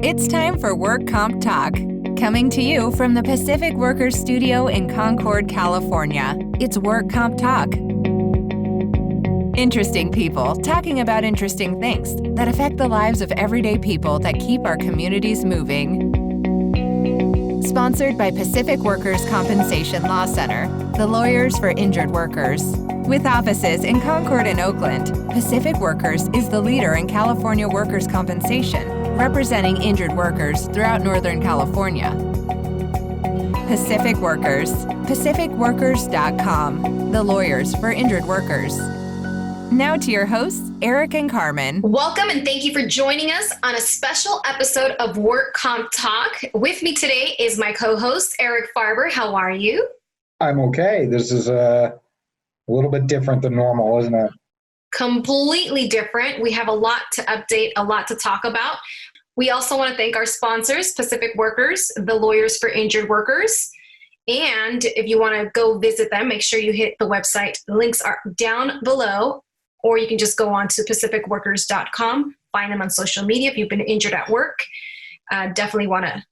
It's time for Work Comp Talk. Coming to you from the Pacific Workers Studio in Concord, California. It's Work Comp Talk. Interesting people talking about interesting things that affect the lives of everyday people that keep our communities moving. Sponsored by Pacific Workers Compensation Law Center, the lawyers for injured workers. With offices in Concord and Oakland, Pacific Workers is the leader in California workers' compensation, representing injured workers throughout Northern California. Pacific Workers, pacificworkers.com, the lawyers for injured workers. Now to your hosts, Eric and Carmen. Welcome and thank you for joining us on a special episode of Work Comp Talk. With me today is my co-host, Eric Farber. How are you? I'm okay. This is a little bit different than normal, isn't it? Completely different. We have a lot to update, a lot to talk about. We also want to thank our sponsors, Pacific Workers, the lawyers for injured workers. And if you want to go visit them, make sure you hit the website. The links are down below, or you can just go on to pacificworkers.com, find them on social media if you've been injured at work. Definitely want to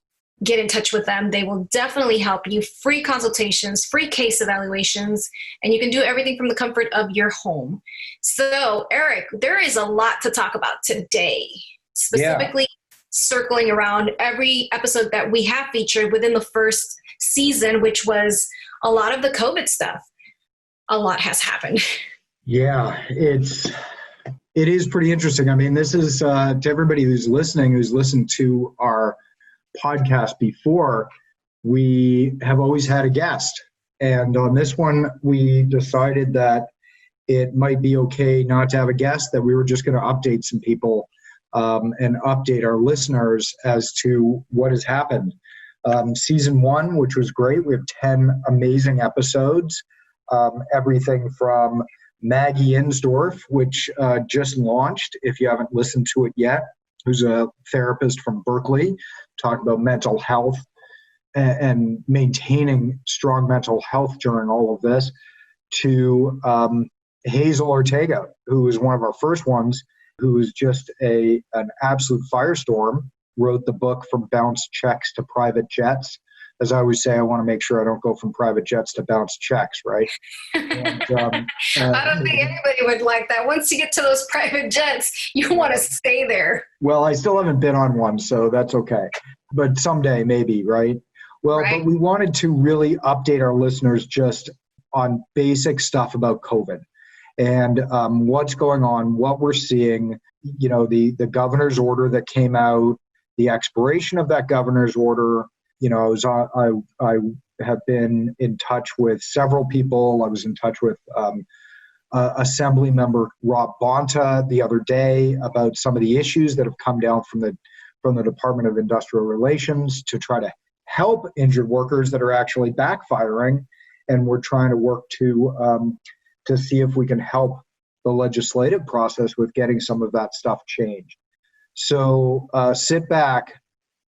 get in touch with them. They will definitely help you. Free consultations, free case evaluations, and you can do everything from the comfort of your home. So, Eric, there is a lot to talk about today, specifically circling around every episode that we have featured within the first season, which was a lot of the COVID stuff. A lot has happened. Yeah, it is pretty interesting. I mean, this is to everybody who's listening, who's listened to our podcast before, we have always had a guest. And on this one, we decided that it might be okay not to have a guest, that we were just going to update some people and update our listeners as to what has happened. Season 1, which was great. We have 10 amazing episodes. Everything from Maggie Insdorf, which just launched, if you haven't listened to it yet, who's a therapist from Berkeley, talk about mental health and maintaining strong mental health during all of this, to Hazel Ortega, who was one of our first ones, who was just an absolute firestorm, wrote the book From Bounce Checks to Private Jets. As I always say, I want to make sure I don't go from private jets to bounce checks, right? And, I don't think anybody would like that. Once you get to those private jets, you want to stay there. Well, I still haven't been on one, so that's okay. But someday, maybe, right? Well, right. But we wanted to really update our listeners just on basic stuff about COVID and what's going on, what we're seeing, you know, the governor's order that came out, the expiration of that governor's order. You know, I have been in touch with several people. I was in touch with Assembly Member Rob Bonta the other day about some of the issues that have come down from the Department of Industrial Relations to try to help injured workers that are actually backfiring, and we're trying to work to see if we can help the legislative process with getting some of that stuff changed. So sit back,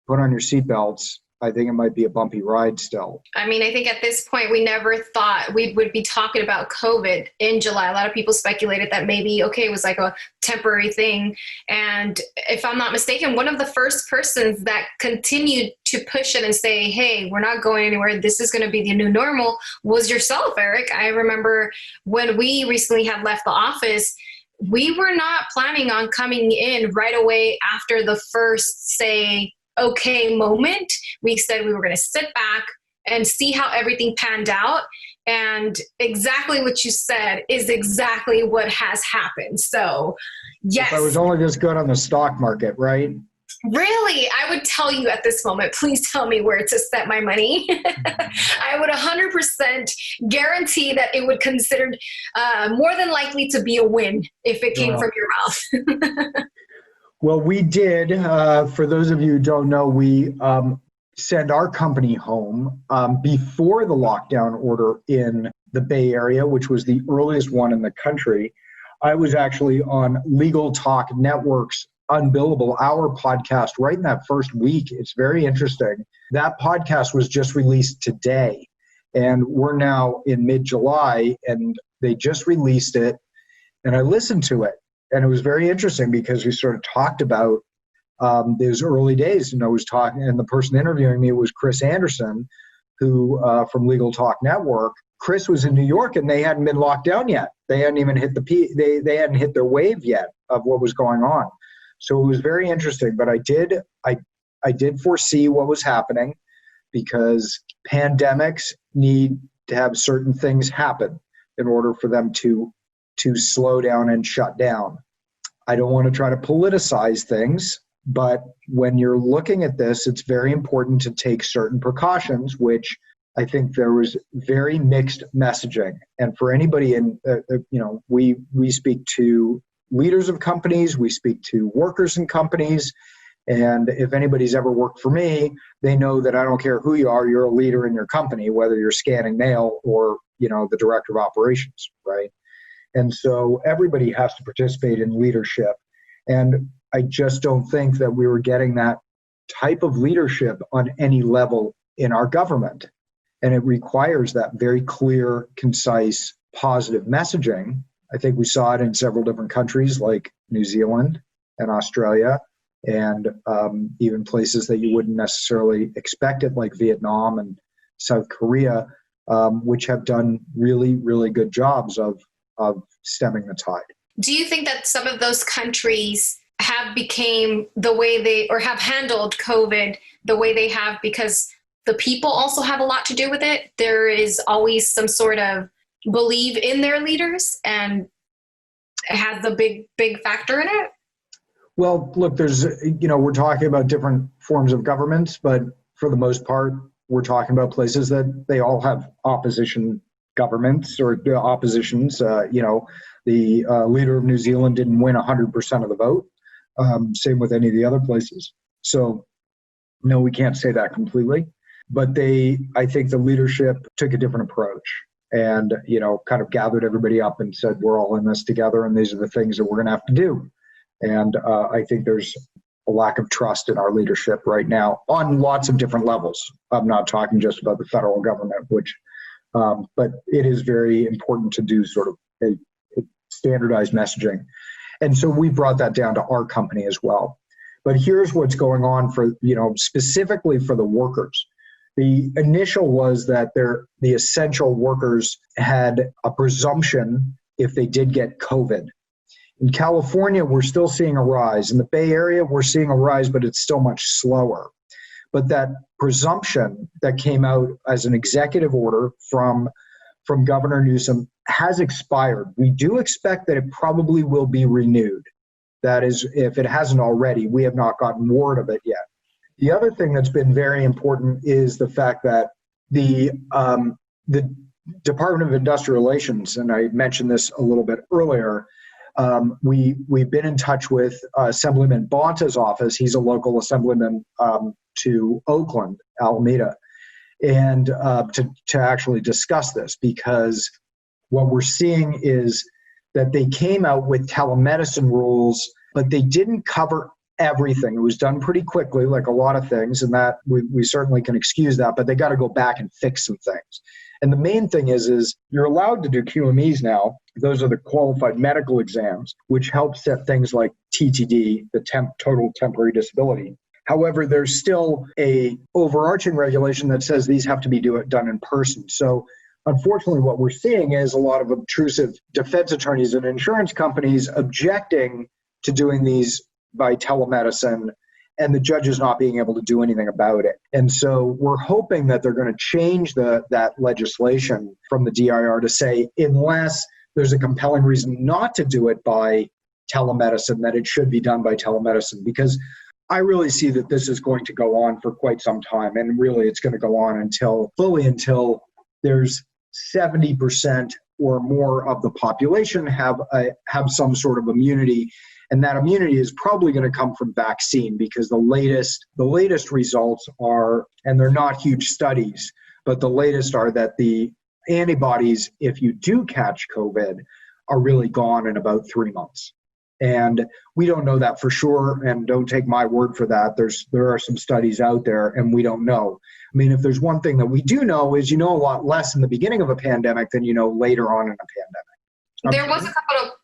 put on your seatbelts. I think it might be a bumpy ride still. I mean, I think at this point, we never thought we would be talking about COVID in July. A lot of people speculated that maybe, okay, it was like a temporary thing. And if I'm not mistaken, one of the first persons that continued to push it and say, hey, we're not going anywhere, this is going to be the new normal, was yourself, Eric. I remember when we recently had left the office, we were not planning on coming in right away after the first, say, okay moment. We said we were going to sit back and see how everything panned out. And exactly what you said is exactly what has happened. So, yes. If I was only this good on the stock market, right? Really, I would tell you at this moment, please tell me where to set my money. I would 100% guarantee that it would considered more than likely to be a win if it came from your mouth. Well, we did. For those of you who don't know, we send our company home before the lockdown order in the Bay Area, which was the earliest one in the country. I was actually on Legal Talk Network's Unbillable Hour podcast right in that first week. It's very interesting. That podcast was just released today, and we're now in mid-July, and they just released it, and I listened to it. And it was very interesting because we sort of talked about those early days, and I was talking, and the person interviewing me was Chris Anderson, who from Legal Talk Network. Chris was in New York, and they hadn't been locked down yet. They hadn't even hit they hadn't hit their wave yet of what was going on. So it was very interesting. But I did foresee what was happening, because pandemics need to have certain things happen in order for them to slow down and shut down. I don't want to try to politicize things, but when you're looking at this, it's very important to take certain precautions, which I think there was very mixed messaging. And for anybody we speak to leaders of companies, we speak to workers in companies. And if anybody's ever worked for me, they know that I don't care who you are, you're a leader in your company, whether you're scanning mail or, the director of operations, right? And so everybody has to participate in leadership. And I just don't think that we were getting that type of leadership on any level in our government. And it requires that very clear, concise, positive messaging. I think we saw it in several different countries like New Zealand and Australia, and even places that you wouldn't necessarily expect it, like Vietnam and South Korea, which have done really, really good jobs of stemming the tide. Do you think that some of those countries have became the way they, or have handled COVID the way they have because the people also have a lot to do with it? There is always some sort of believe in their leaders, and it has a big factor in it? Well, look, there's, we're talking about different forms of governments, but for the most part, we're talking about places that they all have opposition governments or oppositions. The leader of New Zealand didn't win 100% of the vote. Same with any of the other places. So, no, we can't say that completely. But I think the leadership took a different approach and, kind of gathered everybody up and said, we're all in this together, and these are the things that we're going to have to do. And I think there's a lack of trust in our leadership right now on lots of different levels. I'm not talking just about the federal government, but it is very important to do sort of a standardized messaging. And so we brought that down to our company as well. But here's what's going on for, specifically for the workers. The initial was that the essential workers had a presumption if they did get COVID. In California, we're still seeing a rise. In the Bay Area, we're seeing a rise, but it's still much slower. But that presumption that came out as an executive order from Governor Newsom has expired. We do expect that it probably will be renewed. That is, if it hasn't already, we have not gotten word of it yet. The other thing that's been very important is the fact that the Department of Industrial Relations, and I mentioned this a little bit earlier, we've been in touch with Assemblyman Bonta's office. He's a local assemblyman to Oakland, Alameda, and to actually discuss this, because what we're seeing is that they came out with telemedicine rules, but they didn't cover everything. It was done pretty quickly, like a lot of things, and that we certainly can excuse that, but they got to go back and fix some things. And the main thing is you're allowed to do QMEs now. Those are the qualified medical exams, which help set things like TTD, the total temporary disability. However, there's still a overarching regulation that says these have to be done in person. So unfortunately, what we're seeing is a lot of obtrusive defense attorneys and insurance companies objecting to doing these by telemedicine, and the judges not being able to do anything about it. And so we're hoping that they're going to change that legislation from the DIR to say, unless there's a compelling reason not to do it by telemedicine, that it should be done by telemedicine. Because I really see that this is going to go on for quite some time. And really, it's going to go on until there's 70% or more of the population have some sort of immunity. And that immunity is probably going to come from vaccine, because the latest results are, and they're not huge studies, but the latest are that the antibodies, if you do catch COVID, are really gone in about 3 months. And we don't know that for sure, and don't take my word for that. There are some studies out there, and we don't know. I mean, if there's one thing that we do know is a lot less in the beginning of a pandemic than later on in a pandemic. There was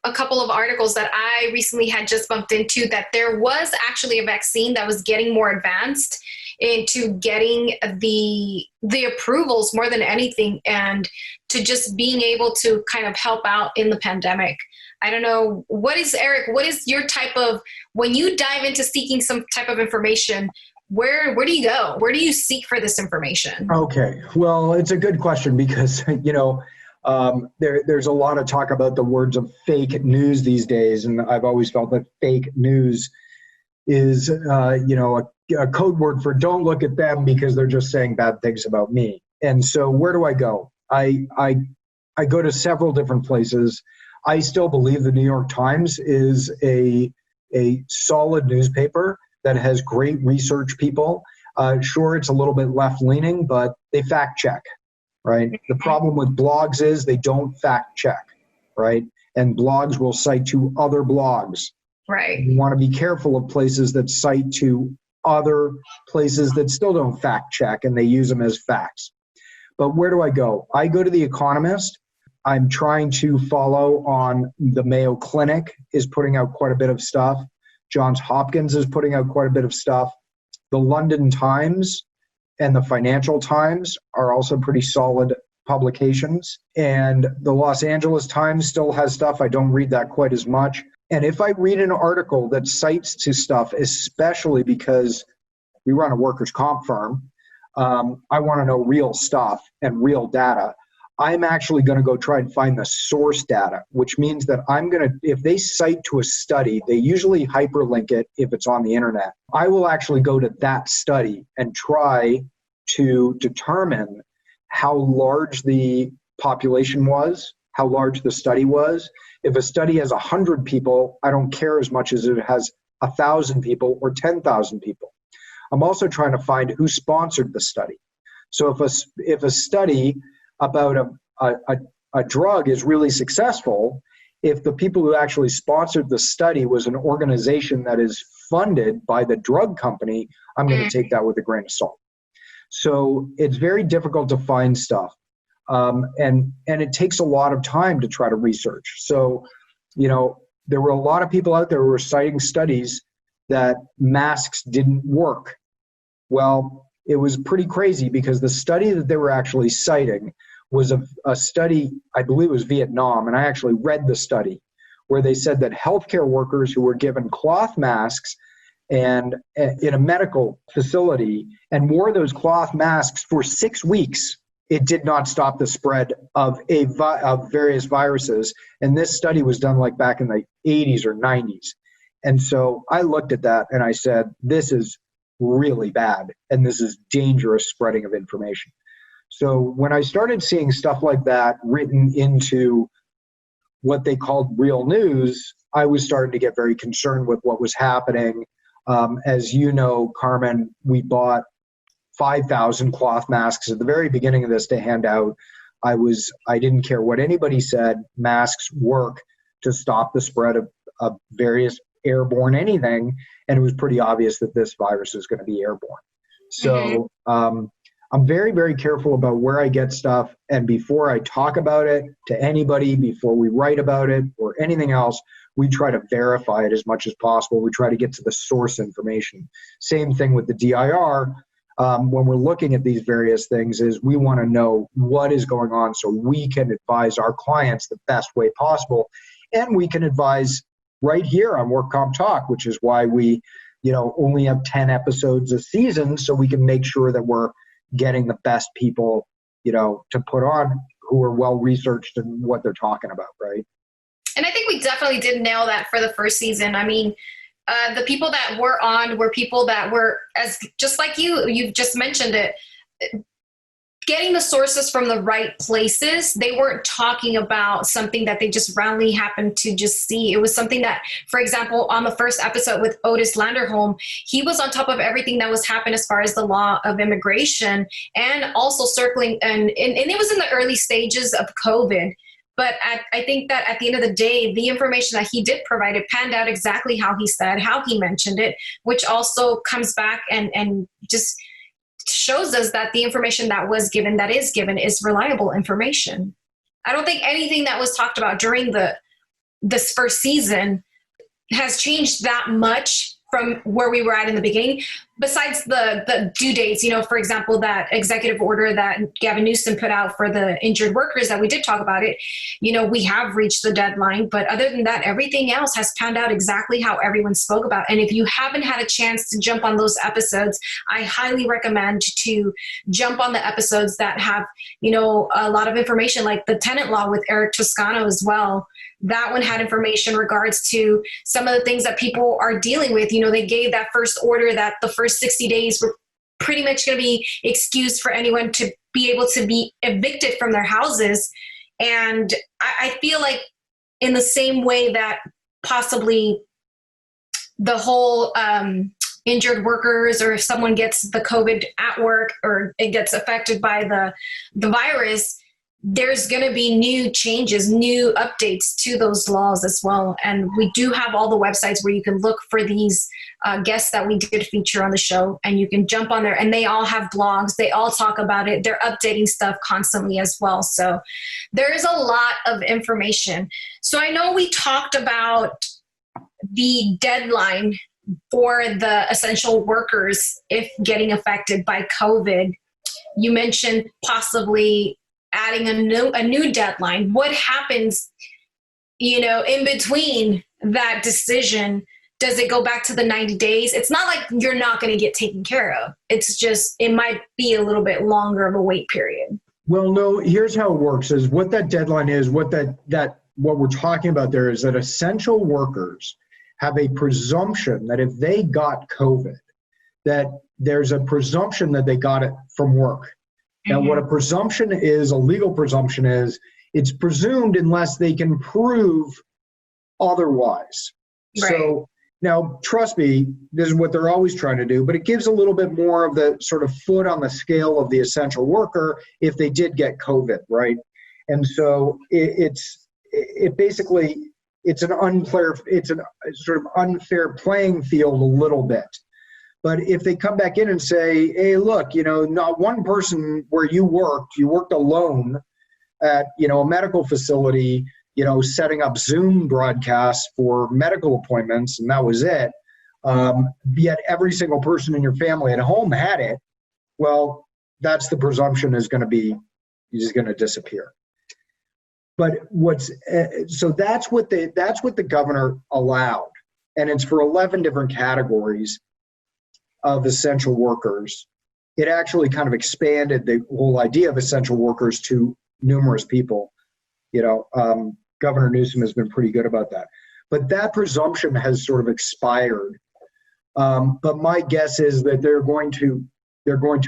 a couple of articles that I recently had just bumped into that there was actually a vaccine that was getting more advanced into getting the approvals more than anything, and to just being able to kind of help out in the pandemic. I don't know, Eric, what is your type of, when you dive into seeking some type of information, where do you go? Where do you seek for this information? Okay, well, it's a good question because, there's a lot of talk about the words of fake news these days. And I've always felt that fake news is, a code word for don't look at them because they're just saying bad things about me. And so where do I go? I go to several different places. I still believe the New York Times is a solid newspaper that has great research people. Sure, it's a little bit left-leaning, but they fact check, right? The problem with blogs is they don't fact check, right? And blogs will cite to other blogs. Right. You want to be careful of places that cite to other places that still don't fact check and they use them as facts. But where do I go? I go to The Economist. I'm trying to follow on the Mayo Clinic is putting out quite a bit of stuff. Johns Hopkins is putting out quite a bit of stuff. The London Times and the Financial Times are also pretty solid publications. And the Los Angeles Times still has stuff. I don't read that quite as much. And if I read an article that cites to stuff, especially because we run a workers' comp firm, I want to know real stuff and real data. I'm actually going to go try and find the source data, which means that if they cite to a study, they usually hyperlink it if it's on the internet. I will actually go to that study and try to determine how large the population was, how large the study was. If a study has 100 people, I don't care as much as if it has 1,000 people or 10,000 people. I'm also trying to find who sponsored the study. So if a study about a drug is really successful, if the people who actually sponsored the study was an organization that is funded by the drug company, I'm going to take that with a grain of salt. So it's very difficult to find stuff. And it takes a lot of time to try to research. So, there were a lot of people out there who were citing studies that masks didn't work. Well, it was pretty crazy because the study that they were actually citing was a study, I believe it was Vietnam, and I actually read the study where they said that healthcare workers who were given cloth masks and in a medical facility and wore those cloth masks for 6 weeks, it did not stop the spread of various viruses. And this study was done like back in the 80s or 90s. And so I looked at that and I said, this is really bad. And this is dangerous spreading of information. So when I started seeing stuff like that written into what they called real news, I was starting to get very concerned with what was happening. As you know, Carmen, we bought 5,000 cloth masks at the very beginning of this to hand out. I didn't care what anybody said. Masks work to stop the spread of various airborne anything. And it was pretty obvious that this virus is going to be airborne. So I'm very, very careful about where I get stuff. And before I talk about it to anybody, before we write about it or anything else, we try to verify it as much as possible. We try to get to the source information. Same thing with the DIR. When we're looking at these various things is we want to know what is going on so we can advise our clients the best way possible. And we can advise right here on Work Comp Talk, which is why we, only have 10 episodes a season, so we can make sure that we're getting the best people, to put on who are well-researched in what they're talking about, right? And I think we definitely did nail that for the first season. I mean, the people that were on were people that were, just like you've just mentioned it, getting the sources from the right places. They weren't talking about something that they just randomly happened to just see. It was something that, for example, on the first episode with Otis Landerholm, he was on top of everything that was happening as far as the law of immigration and also circling, and it was in the early stages of COVID. But I think that at the end of the day, the information that he did provide, it panned out exactly how he said, how he mentioned it, which also comes back and just shows us that the information that was given, that is given, is reliable information. I don't think anything that was talked about during this first season has changed that much from where we were at in the beginning, besides the due dates. For example, that executive order that Gavin Newsom put out for the injured workers that we did talk about it, we have reached the deadline. But other than that, everything else has panned out exactly how everyone spoke about. And if you haven't had a chance to jump on those episodes, I highly recommend to jump on the episodes that have, a lot of information, like the tenant law with Eric Toscano as well. That one had information in regards to some of the things that people are dealing with. They gave that first order that the first 60 days were pretty much going to be excused for anyone to be able to be evicted from their houses. And I feel like in the same way that possibly the whole injured workers, or if someone gets the COVID at work or it gets affected by the virus, there's going to be new changes, new updates to those laws as well. And we do have all the websites where you can look for these guests that we did feature on the show, and you can jump on there, and they all have blogs. They all talk about it. They're updating stuff constantly as well. So there is a lot of information. So I know we talked about the deadline for the essential workers if getting affected by COVID. You mentioned possibly adding a new deadline. What happens, in between that decision? Does it go back to the 90 days? It's not like you're not going to get taken care of. It's just, it might be a little bit longer of a wait period. Well, no, here's how it works is what that deadline is, what we're talking about there is that essential workers have a presumption that if they got COVID, that there's a presumption that they got it from work. Now, what a presumption is, a legal presumption is, it's presumed unless they can prove otherwise. Right. So now, trust me, this is what they're always trying to do, but it gives a little bit more of the sort of foot on the scale of the essential worker if they did get COVID, right? And so it's a sort of unfair playing field a little bit. But if they come back in and say, hey, look, not one person where you worked alone at, a medical facility, setting up Zoom broadcasts for medical appointments, and that was it. Yet every single person in your family at home had it. Well, that's the presumption is going to disappear. But so that's what the governor allowed, and it's for 11 different categories of essential workers. It actually kind of expanded the whole idea of essential workers to numerous people. Governor Newsom has been pretty good about that. But that presumption has sort of expired. But my guess is that they're going to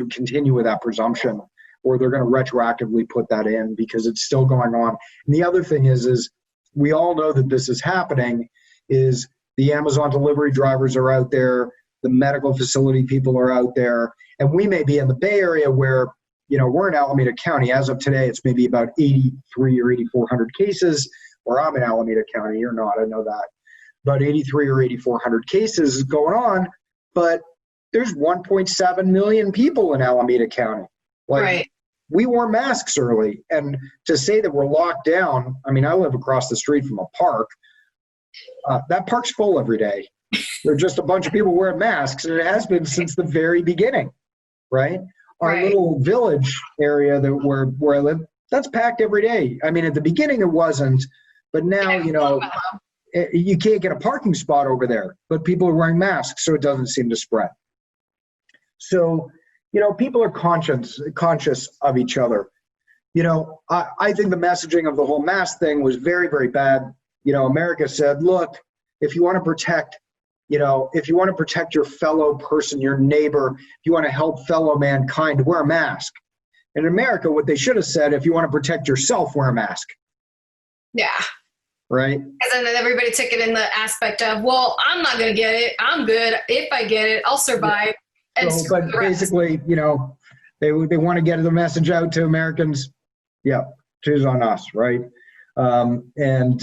continue with that presumption, or they're going to retroactively put that in because it's still going on. And the other thing is we all know that this is happening, is the Amazon delivery drivers are out there, the medical facility people are out there, and we may be in the Bay Area where, we're in Alameda County. As of today, it's maybe about 83 or 8,400 cases, or I'm in Alameda County. You're not, I know that. About 83 or 8,400 cases going on, but there's 1.7 million people in Alameda County. Right. We wore masks early, and to say that we're locked down, I mean, I live across the street from a park. That park's full every day. There's just a bunch of people wearing masks, and it has been since the very beginning, right? Our little village area where I live, that's packed every day. I mean, at the beginning it wasn't, but now, you can't get a parking spot over there, but people are wearing masks, so it doesn't seem to spread. So, people are conscious of each other. I think the messaging of the whole mask thing was very, very bad. America said, look, if you want to protect your fellow person, your neighbor, if you want to help fellow mankind, wear a mask. In America, what they should have said, if you want to protect yourself, wear a mask. Yeah. Right? And then everybody took it in the aspect of, well, I'm not going to get it. I'm good. If I get it, I'll survive. But basically, they want to get the message out to Americans. Yeah, choose on us, right? And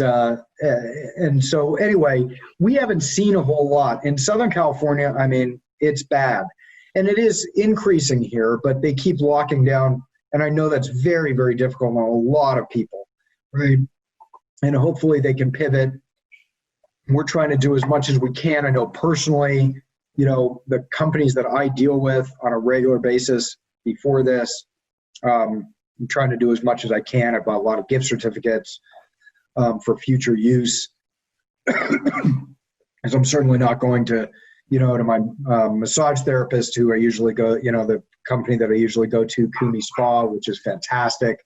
so anyway, we haven't seen a whole lot in Southern California. I mean, it's bad, and it is increasing here, but they keep locking down. And I know that's very, very difficult on a lot of people. right? And hopefully they can pivot. We're trying to do as much as we can. I know personally, the companies that I deal with on a regular basis before this, I'm trying to do as much as I can. I bought a lot of gift certificates for future use. As I'm certainly not going to, to my massage therapist who I usually go, the company that I usually go to, Kumi Spa, which is fantastic,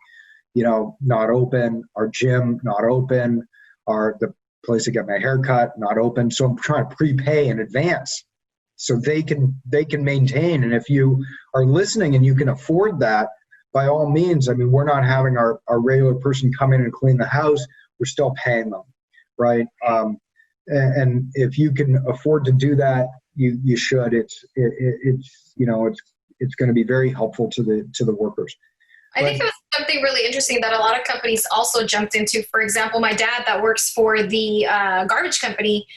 not open. Our gym, not open. The place to get my hair cut, not open. So I'm trying to prepay in advance so they can maintain. And if you are listening and you can afford that, by all means, I mean, we're not having our regular person come in and clean the house. We're still paying them, right? And if you can afford to do that, you should. It's going to be very helpful to the workers. I think it was something really interesting that a lot of companies also jumped into. For example, my dad that works for the garbage company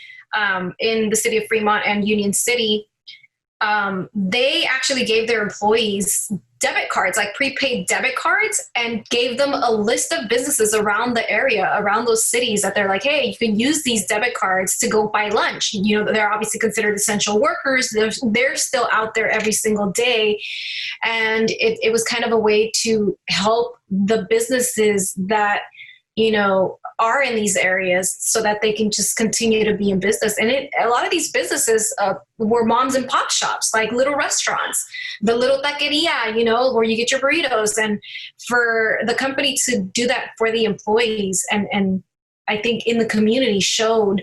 in the city of Fremont and Union City, they actually gave their employees debit cards, like prepaid debit cards, and gave them a list of businesses around the area, around those cities, that they're like, hey, you can use these debit cards to go buy lunch. They're obviously considered essential workers. They're still out there every single day. And it was kind of a way to help the businesses that, are in these areas so that they can just continue to be in business. And a lot of these businesses were moms and pop shops, like little restaurants, the little taqueria, where you get your burritos. And for the company to do that for the employees and I think in the community showed,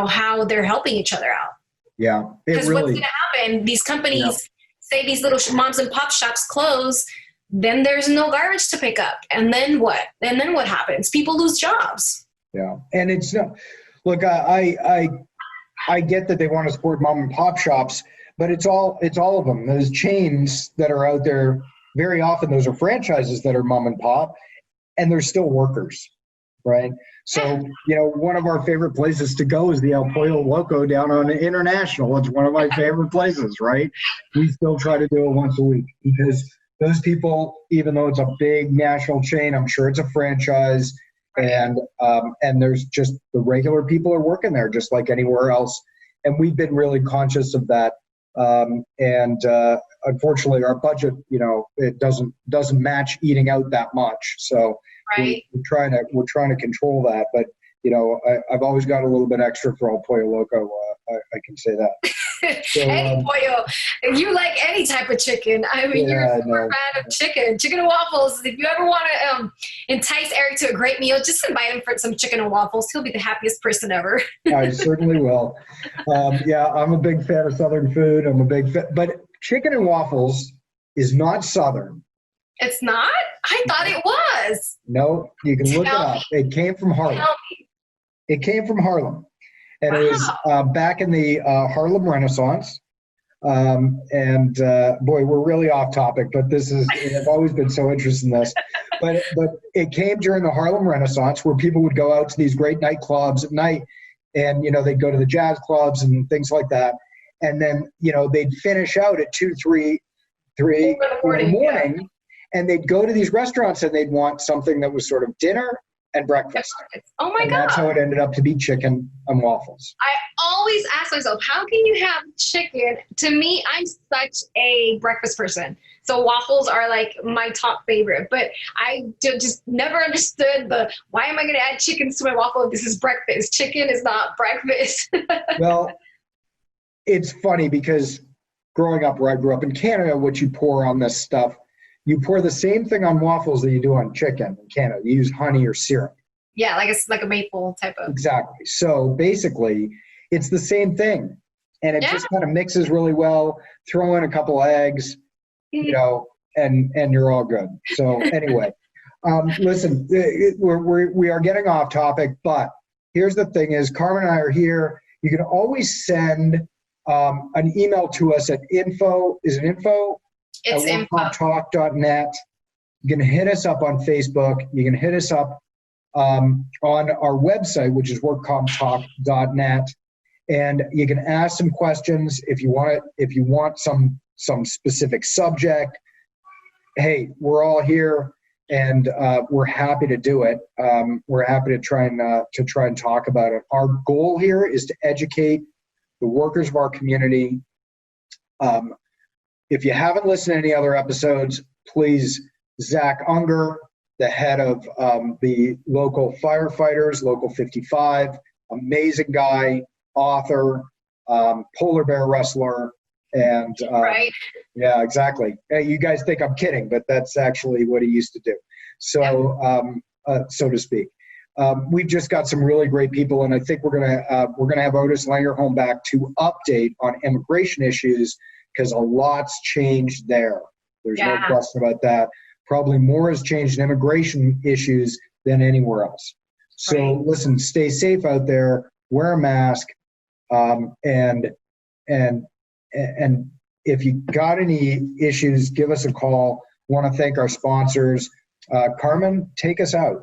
how they're helping each other out. Yeah. Because what's going to happen, these companies, say these little moms and pop shops close, then there's no garbage to pick up. And then what? And then what happens? People lose jobs. Yeah. And it's look, I get that they want to support mom and pop shops, but it's all of them. Those chains that are out there, very often those are franchises that are mom and pop, and they're still workers, right? So, one of our favorite places to go is the El Pollo Loco down on International. It's one of my favorite places, right? We still try to do it once a week because those people, even though it's a big national chain, I'm sure it's a franchise, and there's just the regular people are working there just like anywhere else. And we've been really conscious of that. Unfortunately, our budget, it doesn't match eating out that much. So right. we're trying to control that. But I've always got a little bit extra for El Pollo Loco. I can say that. So, any pollo. You like any type of chicken. I mean, you're a super fan of chicken and waffles. If you ever want to entice Eric to a great meal, just invite him for some chicken and waffles. He'll be the happiest person ever. I certainly will. I'm a big fan of Southern food. But chicken and waffles is not Southern. It's not? I thought it was. No, you can look it up. It came from Harlem. It came from Harlem. And it was back in the Harlem Renaissance. Boy, we're really off topic, but I've always been so interested in this. But it came during the Harlem Renaissance where people would go out to these great nightclubs at night and, they'd go to the jazz clubs and things like that. And then, they'd finish out at 2, 3 in the morning and they'd go to these restaurants and they'd want something that was sort of dinner and breakfast. Oh my God. That's how it ended up to be chicken and waffles. I always ask myself, how can you have chicken? To me, I'm such a breakfast person. So waffles are like my top favorite, but I just never understood why am I going to add chicken to my waffle if this is breakfast? Chicken is not breakfast. Well, it's funny because growing up where I grew up in Canada, what you pour on this stuff, you pour the same thing on waffles that you do on chicken in Canada. You use honey or syrup. Yeah, it's like a maple type of. Exactly. So basically, it's the same thing. And it just kind of mixes really well. Throw in a couple eggs, and you're all good. So anyway, listen, we are getting off topic, but here's the thing is Carmen and I are here. You can always send an email to us at info. Is it info? It's info@workcomptalk.net. You can hit us up on Facebook. You can hit us up on our website, which is workcomptalk.net, and you can ask some questions if you want some specific subject. Hey, we're all here, And we're happy to do it. We're happy to try and talk about it. Our goal here is to educate the workers of our community. If you haven't listened to any other episodes, please, Zach Unger, the head of the local firefighters, Local 55, amazing guy, author, polar bear wrestler, and right. Yeah, exactly. Hey, you guys think I'm kidding, but that's actually what he used to do. So, so to speak. We've just got some really great people, and I think we're gonna have Otis Langerholm back to update on immigration issues, because a lot's changed there. There's no question about that. Probably more has changed in immigration issues than anywhere else. So listen, stay safe out there, wear a mask, and if you got any issues, give us a call. Want to thank our sponsors. Carmen, take us out.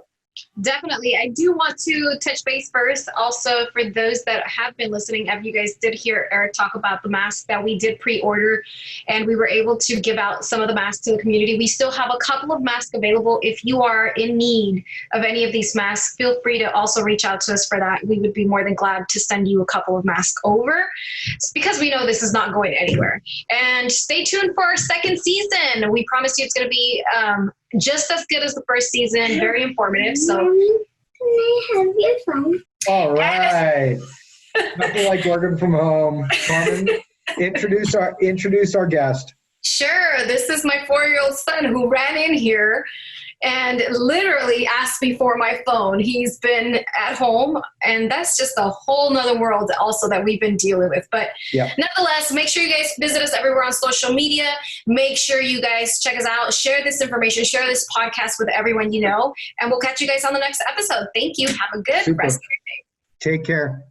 Definitely. I do want to touch base first. Also, for those that have been listening, if you guys did hear Eric talk about the masks that we did pre-order, and we were able to give out some of the masks to the community. We still have a couple of masks available. If you are in need of any of these masks, feel free to also reach out to us for that. We would be more than glad to send you a couple of masks over. It's because we know this is not going anywhere. And stay tuned for our second season. We promise you it's going to be just as good as the first season, very informative. So, can I have your phone? All right. Nothing like working from home. Carmen, introduce our guest. Sure. This is my 4-year-old son who ran in here and literally asked me for my phone. He's been at home, and that's just a whole nother world also that we've been dealing with. But nonetheless, make sure you guys visit us everywhere on social media. Make sure you guys check us out, share this information, share this podcast with everyone you know, and we'll catch you guys on the next episode. Thank you. Have a good rest of your day. Take care.